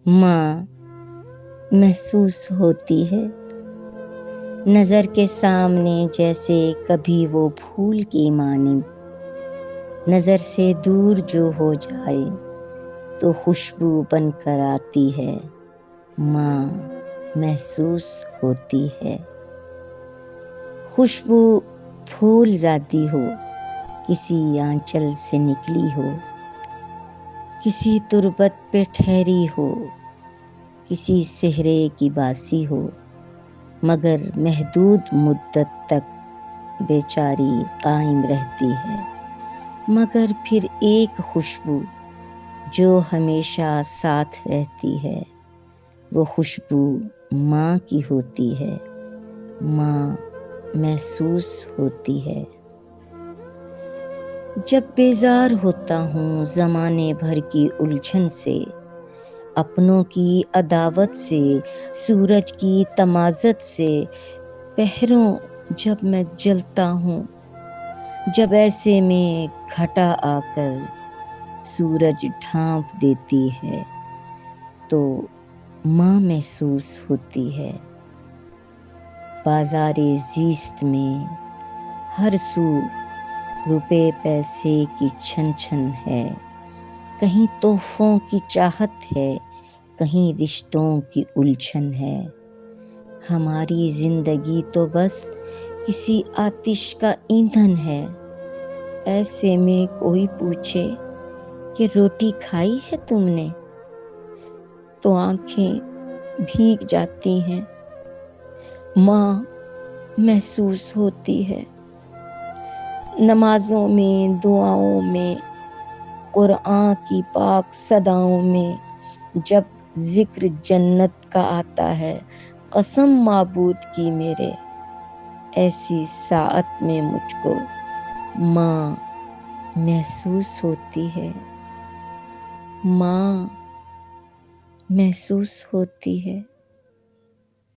ماں محسوس ہوتی ہے، نظر کے سامنے جیسے کبھی وہ پھول کی مانند، نظر سے دور جو ہو جائے تو خوشبو بن کر آتی ہے۔ ماں محسوس ہوتی ہے، خوشبو پھول زادی ہو، کسی آنچل سے نکلی ہو، کسی تربت پہ ٹھہری ہو، کسی صحرے کی باسی ہو، مگر محدود مدت تک بیچاری قائم رہتی ہے۔ مگر پھر ایک خوشبو جو ہمیشہ ساتھ رہتی ہے، وہ خوشبو ماں کی ہوتی ہے۔ ماں محسوس ہوتی ہے۔ جب بیزار ہوتا ہوں زمانے بھر کی الجھن سے، اپنوں کی عداوت سے، سورج کی تمازت سے، پہروں جب میں جلتا ہوں، جب ایسے میں گھٹا آ کر سورج ڈھانپ دیتی ہے، تو ماں محسوس ہوتی ہے۔ بازار زیست میں ہر سو روپے پیسے کی چھن چھن ہے، کہیں تحفوں کی چاہت ہے، کہیں رشتوں کی الجھن ہے۔ ہماری زندگی تو بس کسی آتش کا ایندھن ہے۔ ایسے میں کوئی پوچھے کہ روٹی کھائی ہے تم نے، تو آنکھیں بھیگ جاتی ہیں۔ ماں محسوس ہوتی ہے، نمازوں میں، دعاؤں میں، قرآن کی پاک صداؤں میں، جب ذکر جنت کا آتا ہے، قسم معبود کی میرے، ایسی ساعت میں مجھ کو ماں محسوس ہوتی ہے۔ ماں محسوس ہوتی ہے۔